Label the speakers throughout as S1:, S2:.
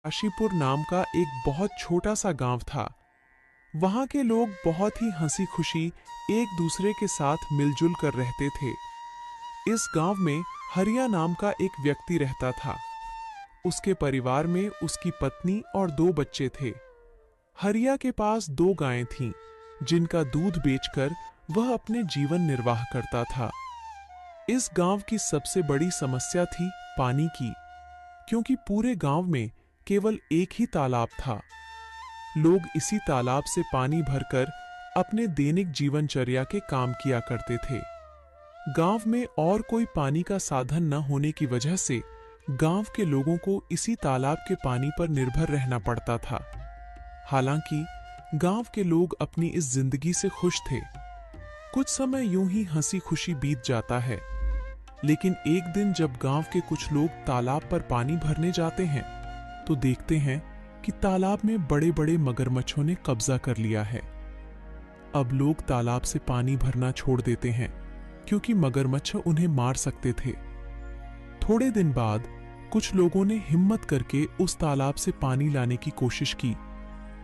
S1: काशीपुर नाम का एक बहुत छोटा सा गांव था। वहां के लोग बहुत ही हंसी खुशी एक दूसरे के साथ मिलजुल कर रहते थे। इस गांव में हरिया नाम का एक व्यक्ति रहता था। उसके परिवार में उसकी पत्नी और 2 बच्चे थे। हरिया के पास 2 गायें थीं, जिनका दूध बेचकर वह अपने जीवन निर्वाह करता था। इस गांव की सबसे बड़ी समस्या थी पानी की, क्योंकि पूरे गांव में केवल एक ही तालाब था। लोग इसी तालाब से पानी भरकर अपने दैनिक जीवनचर्या के काम किया करते थे। गांव में और कोई पानी का साधन न होने की वजह से गांव के लोगों को इसी तालाब के पानी पर निर्भर रहना पड़ता था। हालांकि गांव के लोग अपनी इस जिंदगी से खुश थे। कुछ समय यूं ही हंसी खुशी बीत जाता है, लेकिन एक दिन जब गांव के कुछ लोग तालाब पर पानी भरने जाते हैं तो देखते हैं कि तालाब में बड़े बड़े मगरमच्छों ने कब्जा कर लिया है। अब लोग तालाब से पानी भरना छोड़ देते हैं, क्योंकि मगरमच्छ उन्हें मार सकते थे। थोड़े दिन बाद कुछ लोगों ने हिम्मत करके उस तालाब से पानी लाने की कोशिश की,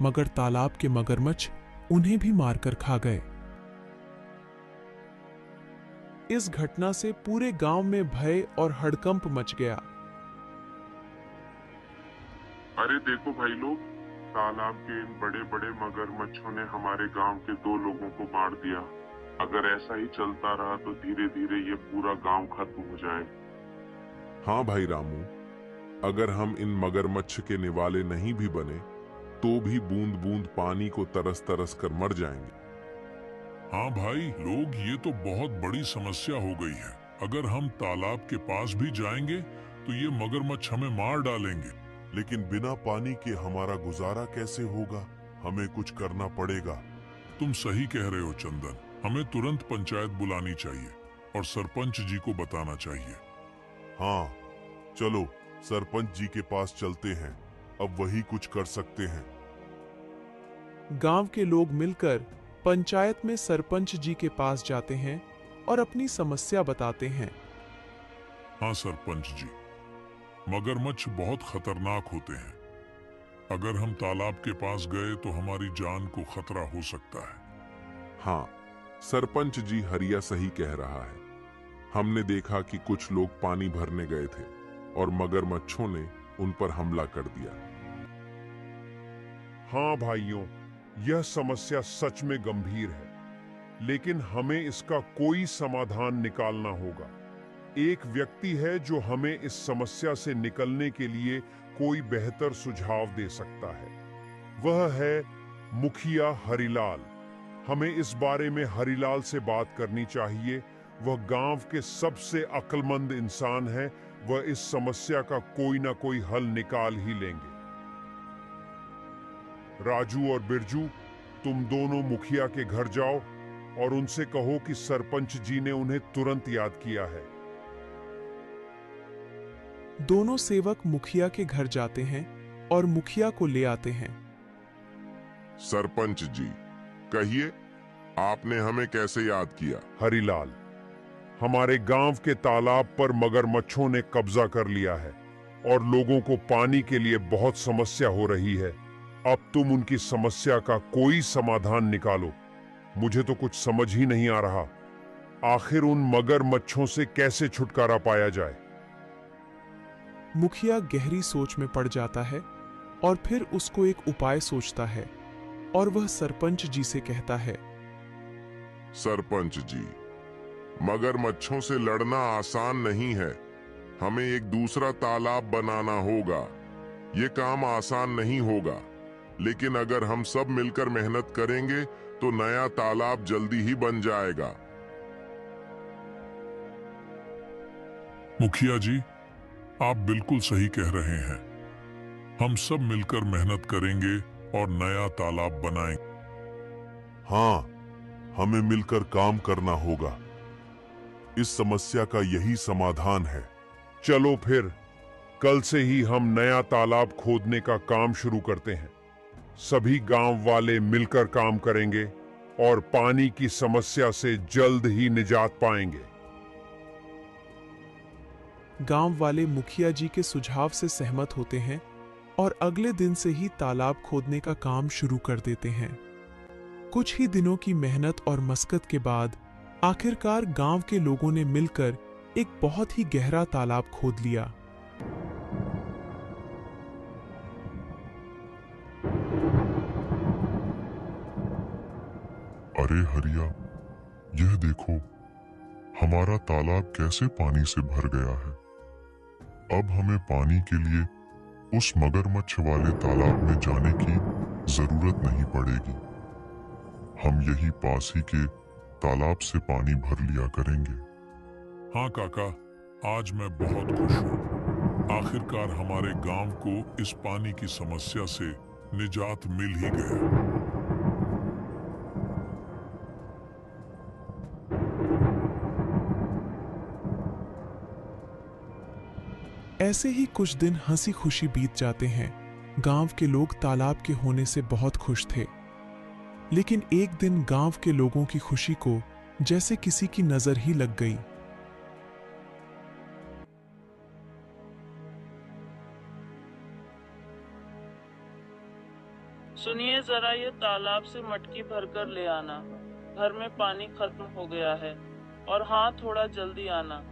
S1: मगर तालाब के मगरमच्छ उन्हें भी मारकर खा गए। इस घटना से पूरे गांव में भय और हड़कंप मच गया।
S2: अरे देखो भाई लोग, तालाब के इन बड़े बड़े मगरमच्छों ने हमारे गांव के 2 लोगों को मार दिया। अगर ऐसा ही चलता रहा तो धीरे धीरे ये पूरा गांव खत्म हो जाएगा।
S3: हाँ भाई रामू, अगर हम इन मगरमच्छ के निवाले नहीं भी बने तो भी बूंद बूंद पानी को तरस तरस कर मर जाएंगे।
S4: हाँ भाई लोग, ये तो बहुत बड़ी समस्या हो गई है। अगर हम तालाब के पास भी जाएंगे तो ये मगरमच्छ हमें मार डालेंगे।
S3: लेकिन बिना पानी के हमारा गुजारा कैसे होगा? हमें कुछ करना पड़ेगा।
S4: तुम सही कह रहे हो चंदन, हमें तुरंत पंचायत बुलानी चाहिए और सरपंच जी को बताना चाहिए।
S3: हाँ चलो सरपंच जी के पास चलते हैं, अब वही कुछ कर सकते हैं।
S1: गांव के लोग मिलकर पंचायत में सरपंच जी के पास जाते हैं और अपनी समस्या बताते हैं।
S4: हाँ सरपंच जी, मगरमच्छ बहुत खतरनाक होते हैं। अगर हम तालाब के पास गए तो हमारी जान को खतरा हो सकता है।
S3: हाँ सरपंच जी, हरिया सही कह रहा है। हमने देखा कि कुछ लोग पानी भरने गए थे और मगरमच्छों ने उन पर हमला कर दिया।
S5: हाँ भाइयों, यह समस्या सच में गंभीर है, लेकिन हमें इसका कोई समाधान निकालना होगा। एक व्यक्ति है जो हमें इस समस्या से निकलने के लिए कोई बेहतर सुझाव दे सकता है। वह है मुखिया हरिलाल। हमें इस बारे में हरिलाल से बात करनी चाहिए। वह गांव के सबसे अक्लमंद इंसान है। वह इस समस्या का कोई ना कोई हल निकाल ही लेंगे। राजू और बिरजू, तुम दोनों मुखिया के घर जाओ और उनसे कहो कि सरपंच जी ने उन्हें तुरंत याद किया है।
S1: दोनों सेवक मुखिया के घर जाते हैं और मुखिया को ले आते हैं।
S3: सरपंच जी, कहिए आपने हमें कैसे याद किया?
S5: हरिलाल, हमारे गांव के तालाब पर मगरमच्छों ने कब्जा कर लिया है और लोगों को पानी के लिए बहुत समस्या हो रही है। अब तुम उनकी समस्या का कोई समाधान निकालो। मुझे तो कुछ समझ ही नहीं आ रहा, आखिर उन मगरमच्छों से कैसे छुटकारा पाया जाए।
S1: मुखिया गहरी सोच में पड़ जाता है और फिर उसको एक उपाय सोचता है और वह सरपंच जी से कहता है।
S3: सरपंच जी, मगरमच्छों से लड़ना आसान नहीं है। हमें एक दूसरा तालाब बनाना होगा। ये काम आसान नहीं होगा, लेकिन अगर हम सब मिलकर मेहनत करेंगे तो नया तालाब जल्दी ही बन जाएगा।
S4: मुखिया जी, आप बिल्कुल सही कह रहे हैं। हम सब मिलकर मेहनत करेंगे और नया तालाब बनाएंगे।
S3: हाँ, हमें मिलकर काम करना होगा। इस समस्या का यही समाधान है।
S5: चलो फिर कल से ही हम नया तालाब खोदने का काम शुरू करते हैं। सभी गांव वाले मिलकर काम करेंगे और पानी की समस्या से जल्द ही निजात पाएंगे।
S1: गांव वाले मुखिया जी के सुझाव से सहमत होते हैं और अगले दिन से ही तालाब खोदने का काम शुरू कर देते हैं। कुछ ही दिनों की मेहनत और मशक्कत के बाद आखिरकार गांव के लोगों ने मिलकर एक बहुत ही गहरा तालाब खोद लिया।
S3: अरे हरिया, यह देखो, हमारा तालाब कैसे पानी से भर गया है। अब हमें पानी के लिए उस मगरमच्छ वाले तालाब में जाने की जरूरत नहीं पड़ेगी। हम यही पास ही के तालाब से पानी भर लिया करेंगे।
S4: हाँ काका, आज मैं बहुत खुश हूँ। आखिरकार हमारे गांव को इस पानी की समस्या से निजात मिल ही गया।
S1: ऐसे ही कुछ दिन हंसी खुशी बीत जाते हैं। गांव के लोग तालाब के होने से बहुत खुश थे। लेकिन एक दिन गांव के लोगों की खुशी को जैसे किसी की नजर ही लग गई।
S6: सुनिए जरा, ये तालाब से मटकी भरकर ले आना। घर में पानी खत्म हो गया है। और हाँ, थोड़ा जल्दी आना।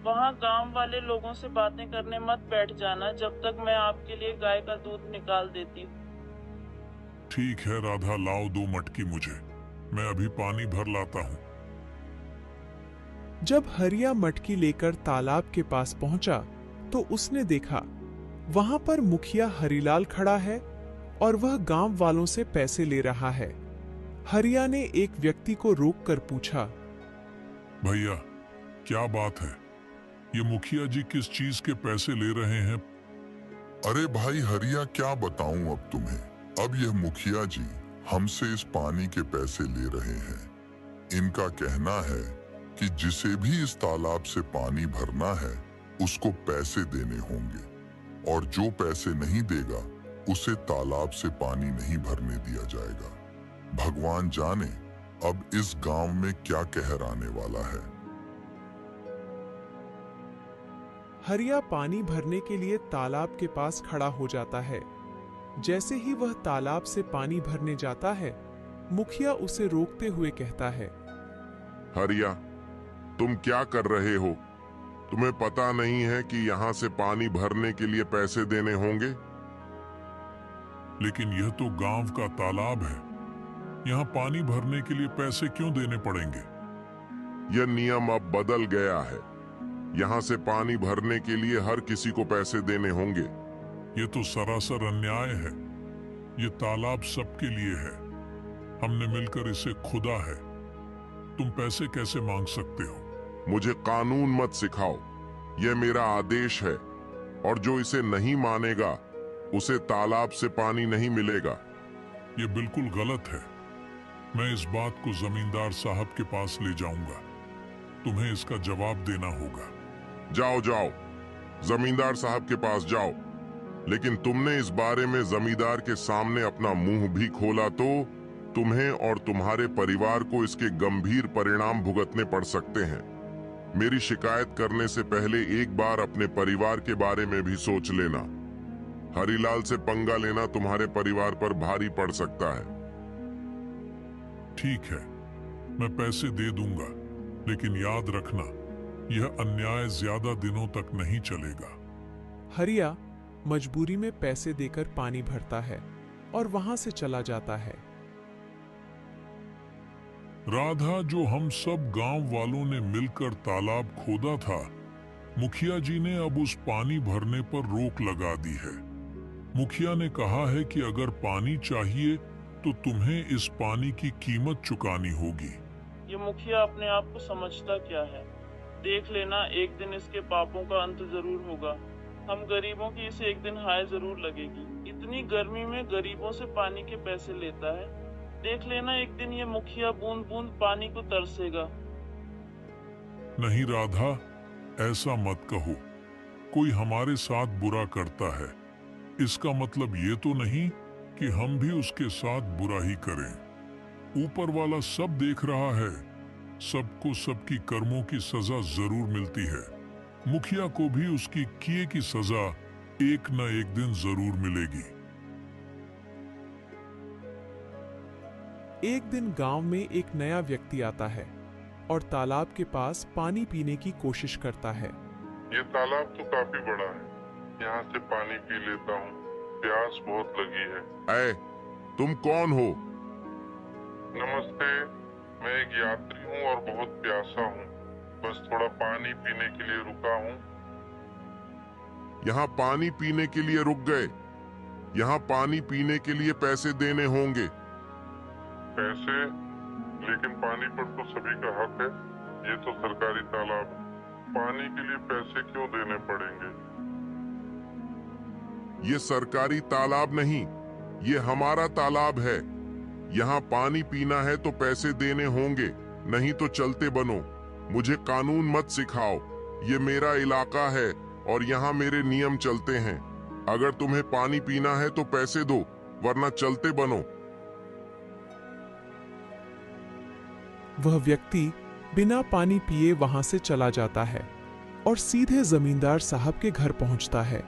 S6: वहाँ गांव वाले लोगों से बातें करने मत बैठ जाना जब तक मैं आपके लिए गाय का दूध निकाल देती हूँ।
S4: ठीक है राधा, लाओ 2 मटकी मुझे। मैं अभी पानी भर लाता हूँ।
S1: जब हरिया मटकी लेकर तालाब के पास पहुंचा तो उसने देखा वहां पर मुखिया हरिलाल खड़ा है और वह गांव वालों से पैसे ले रहा है। हरिया ने एक व्यक्ति को रोककर पूछा,
S4: भैया, क्या बात है? ये मुखिया जी किस चीज के पैसे ले रहे हैं?
S3: अरे भाई हरिया, क्या बताऊं अब तुम्हें। अब यह मुखिया जी हमसे इस पानी के पैसे ले रहे हैं। इनका कहना है कि जिसे भी इस तालाब से पानी भरना है उसको पैसे देने होंगे, और जो पैसे नहीं देगा उसे तालाब से पानी नहीं भरने दिया जाएगा। भगवान जाने अब इस गांव में क्या कहर आने वाला है।
S1: हरिया पानी भरने के लिए तालाब के पास खड़ा हो जाता है। जैसे ही वह तालाब से पानी भरने जाता है, मुखिया उसे रोकते हुए कहता है,
S3: हरिया, तुम क्या कर रहे हो? तुम्हें पता नहीं है कि यहाँ से पानी भरने के लिए पैसे देने होंगे?
S4: लेकिन यह तो गांव का तालाब है। यहाँ पानी भरने के लिए पैसे क्यों देने पड़ेंगे?
S3: यह नियम अब बदल गया है। यहाँ से पानी भरने के लिए हर किसी को पैसे देने होंगे।
S4: ये तो सरासर अन्याय है। ये तालाब सबके लिए है। हमने मिलकर इसे खुदा है। तुम पैसे कैसे मांग सकते हो?
S3: मुझे कानून मत सिखाओ। यह मेरा आदेश है, और जो इसे नहीं मानेगा उसे तालाब से पानी नहीं मिलेगा।
S4: ये बिल्कुल गलत है। मैं इस बात को जमींदार साहब के पास ले जाऊंगा। तुम्हें इसका जवाब देना होगा।
S3: जाओ जाओ, जमींदार साहब के पास जाओ। लेकिन तुमने इस बारे में जमींदार के सामने अपना मुंह भी खोला तो तुम्हें और तुम्हारे परिवार को इसके गंभीर परिणाम भुगतने पड़ सकते हैं। मेरी शिकायत करने से पहले एक बार अपने परिवार के बारे में भी सोच लेना। हरिलाल से पंगा लेना तुम्हारे परिवार पर भारी पड़ सकता है।
S4: ठीक है, मैं पैसे दे दूंगा, लेकिन याद रखना, यह अन्याय ज्यादा दिनों तक नहीं चलेगा।
S1: हरिया मजबूरी में पैसे देकर पानी भरता है और वहां से चला जाता है।
S4: राधा, जो हम सब गांव वालों ने मिलकर तालाब खोदा था, मुखिया जी ने अब उस पानी भरने पर रोक लगा दी है। मुखिया ने कहा है कि अगर पानी चाहिए तो तुम्हें इस पानी की कीमत चुकानी होगी।
S6: ये मुखिया अपने आप को समझता क्या है? देख लेना, एक दिन इसके पापों का अंत जरूर होगा। हम गरीबों की इसे एक दिन हाय जरूर लगेगी। इतनी गर्मी में गरीबों से पानी के पैसे लेता है। देख लेना, एक दिन ये मुखिया बूंद बूंद पानी को तरसेगा।
S4: नहीं राधा, ऐसा मत कहो। कोई हमारे साथ बुरा करता है, इसका मतलब ये तो नहीं कि हम भी उसके साथ बुरा ही करें। ऊपर वाला सब देख रहा है। सबको सबकी कर्मों की सजा जरूर मिलती है। मुखिया को भी उसकी किए की सजा एक न एक दिन जरूर मिलेगी।
S1: एक दिन गांव में एक नया व्यक्ति आता है और तालाब के पास पानी पीने की कोशिश करता है।
S2: ये तालाब तो काफी बड़ा है, यहाँ से पानी पी लेता हूँ, प्यास बहुत लगी है।
S3: ऐ, तुम कौन हो?
S2: नमस्ते, मैं एक यात्री हूँ और बहुत प्यासा हूँ, बस थोड़ा पानी पीने के लिए रुका हूँ।
S3: यहाँ पानी पीने के लिए रुक गए? यहाँ पानी पीने के लिए पैसे देने होंगे।
S2: पैसे? लेकिन पानी पर तो सभी का हक है, ये तो सरकारी तालाब है, पानी के लिए पैसे क्यों देने पड़ेंगे?
S3: ये सरकारी तालाब नहीं, ये हमारा तालाब है। यहाँ पानी पीना है तो पैसे देने होंगे, नहीं तो चलते बनो। मुझे कानून मत सिखाओ, ये मेरा इलाका है और यहाँ मेरे नियम चलते हैं। अगर तुम्हें पानी पीना है तो पैसे दो, वरना चलते बनो।
S1: वह व्यक्ति बिना पानी पिए वहां से चला जाता है और सीधे जमींदार साहब के घर पहुंचता है।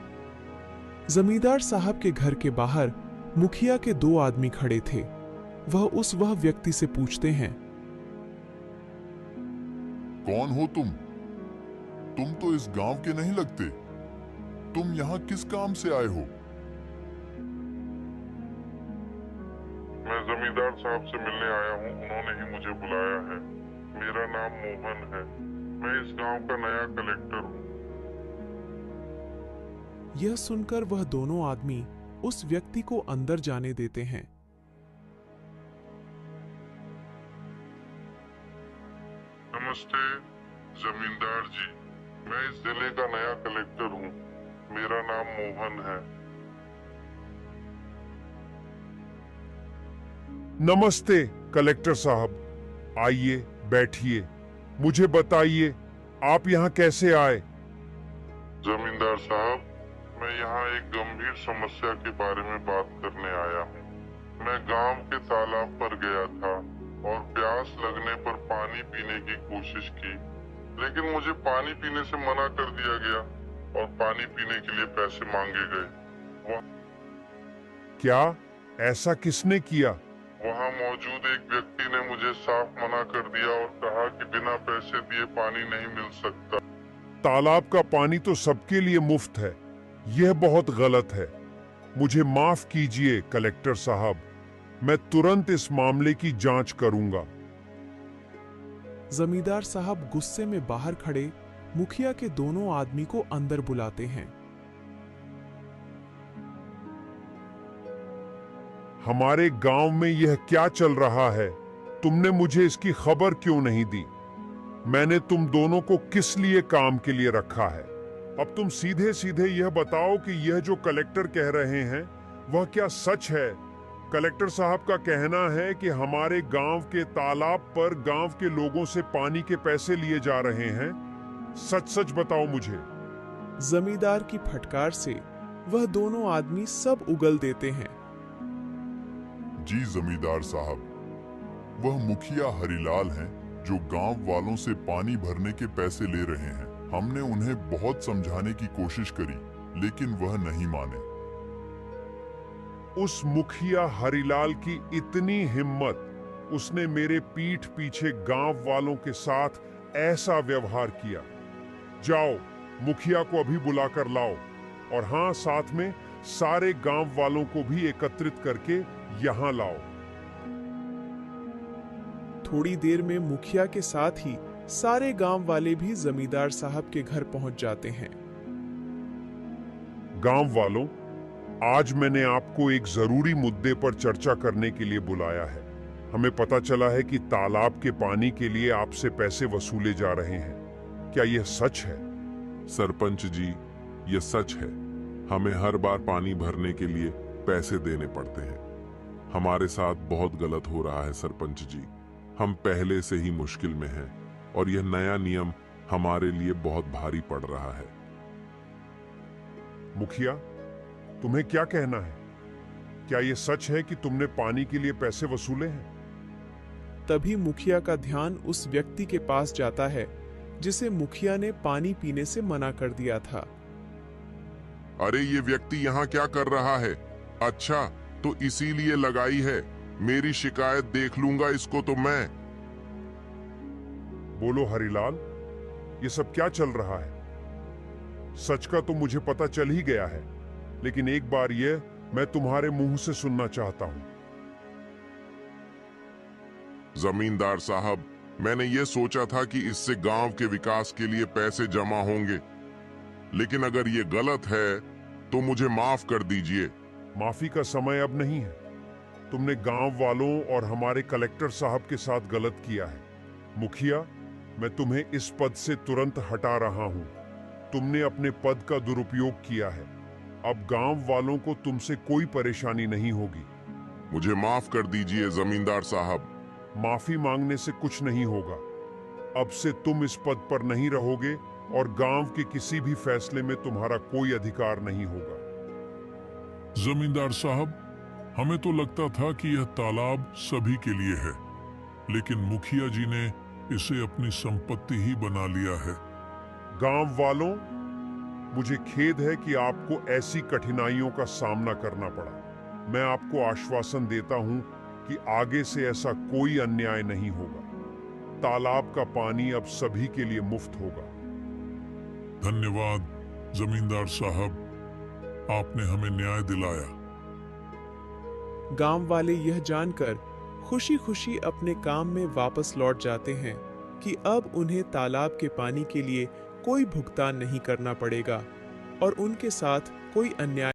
S1: जमींदार साहब के घर के बाहर मुखिया के 2 आदमी खड़े थे। वह व्यक्ति से पूछते हैं,
S4: कौन हो तुम? तुम तो इस गांव के नहीं लगते। तुम यहाँ किस काम से आए हो?
S2: मैं जमींदार साहब से मिलने आया हूँ, उन्होंने ही मुझे बुलाया है। मेरा नाम मोहन है, मैं इस गांव का नया कलेक्टर हूँ।
S1: यह सुनकर वह दोनों आदमी उस व्यक्ति को अंदर जाने देते हैं।
S2: नमस्ते जमींदार जी, मैं इस जिले का नया कलेक्टर हूँ, मेरा नाम मोहन है।
S5: नमस्ते कलेक्टर साहब, आइए बैठिए। मुझे बताइए आप यहाँ कैसे आए?
S2: जमींदार साहब, मैं यहाँ एक गंभीर समस्या के बारे में बात करने आया हूँ। मैं गांव के तालाब पर गया था और प्यास लगने पर पानी पीने की कोशिश की, लेकिन मुझे पानी पीने से मना कर दिया गया और पानी पीने के लिए पैसे मांगे गए।
S5: क्या ऐसा किसने किया?
S2: वहाँ मौजूद एक व्यक्ति ने मुझे साफ मना कर दिया और कहा कि बिना पैसे दिए पानी नहीं मिल सकता।
S5: तालाब का पानी तो सबके लिए मुफ्त है, यह बहुत गलत है। मुझे माफ कीजिए कलेक्टर साहब, मैं तुरंत इस मामले की जांच करूंगा।
S1: जमींदार साहब गुस्से में बाहर खड़े मुखिया के दोनों आदमी को अंदर बुलाते हैं।
S5: हमारे गांव में यह क्या चल रहा है? तुमने मुझे इसकी खबर क्यों नहीं दी? मैंने तुम दोनों को किस लिए काम के लिए रखा है? अब तुम सीधे सीधे यह बताओ कि यह जो कलेक्टर कह रहे हैं वह क्या सच है? कलेक्टर साहब का कहना है कि हमारे गांव के तालाब पर गांव के लोगों से पानी के पैसे लिए जा रहे हैं। सच सच बताओ मुझे।
S1: जमींदार की फटकार से वह दोनों आदमी सब उगल देते हैं।
S4: जी जमींदार साहब, वह मुखिया हरिलाल हैं जो गांव वालों से पानी भरने के पैसे ले रहे हैं। हमने उन्हें बहुत समझाने की कोशिश करी, लेकिन वह नहीं माने।
S5: उस मुखिया हरिलाल की इतनी हिम्मत, उसने मेरे पीठ पीछे गांव वालों के साथ ऐसा व्यवहार किया। जाओ, मुखिया को अभी बुलाकर लाओ, और हाँ, साथ में सारे गांव वालों को भी एकत्रित करके यहाँ लाओ।
S1: थोड़ी देर में मुखिया के साथ ही सारे गांव वाले भी जमींदार साहब के घर पहुंच जाते हैं।
S5: गांव वालों, आज मैंने आपको एक जरूरी मुद्दे पर चर्चा करने के लिए बुलाया है। हमें पता चला है कि तालाब के पानी के लिए आपसे पैसे वसूले जा रहे हैं। क्या यह सच है?
S3: सरपंच जी, ये सच है। हमें हर बार पानी भरने के लिए पैसे देने पड़ते हैं। हमारे साथ बहुत गलत हो रहा है सरपंच जी। हम पहले से ही मुश्किल में हैं और यह नया नियम हमारे लिए बहुत भारी पड़ रहा है।
S5: मुखिया, तुम्हें क्या कहना है? क्या यह सच है कि तुमने पानी के लिए पैसे वसूले हैं?
S1: तभी मुखिया का ध्यान उस व्यक्ति के पास जाता है जिसे मुखिया ने पानी पीने से मना कर दिया था।
S3: अरे ये व्यक्ति यहाँ क्या कर रहा है? अच्छा, तो इसीलिए लगाई है। मेरी शिकायत देख लूंगा इसको तो मैं।
S5: बोलो हरिलाल, ये सब क्या चल रहा है? सच का तो मुझे पता चल ही गया है, लेकिन एक बार ये मैं तुम्हारे मुंह से सुनना चाहता हूं।
S3: जमींदार साहब, मैंने ये सोचा था कि इससे गांव के विकास के लिए पैसे जमा होंगे, लेकिन अगर ये गलत है तो मुझे माफ कर दीजिए।
S5: माफी का समय अब नहीं है। तुमने गांव वालों और हमारे कलेक्टर साहब के साथ गलत किया है। मुखिया, मैं तुम्हें इस पद से तुरंत हटा रहा हूं। तुमने अपने पद का दुरुपयोग किया है। अब गांव वालों को तुमसे कोई परेशानी नहीं होगी।
S3: मुझे माफ कर दीजिए जमींदार साहब।
S5: माफी मांगने से कुछ नहीं होगा। अब से तुम इस पद पर नहीं रहोगे और गांव के किसी भी फैसले में तुम्हारा कोई अधिकार नहीं होगा।
S4: जमींदार साहब, हमें तो लगता था कि यह तालाब सभी के लिए है, लेकिन मुखिया जी ने इसे अपनी संपत्ति ही बना लिया है।
S5: गांव वालों, मुझे खेद है कि आपको ऐसी कठिनाइयों का सामना करना पड़ा। मैं आपको आश्वासन देता हूं कि आगे से ऐसा कोई अन्याय नहीं होगा। तालाब का पानी अब सभी के लिए मुफ्त होगा।
S4: धन्यवाद जमींदार साहब, आपने हमें न्याय दिलाया।
S1: गांव वाले यह जानकर खुशी खुशी अपने काम में वापस लौट जाते हैं कि अब उन्हें तालाब के पानी के लिए कोई भुगतान नहीं करना पड़ेगा और उनके साथ कोई अन्याय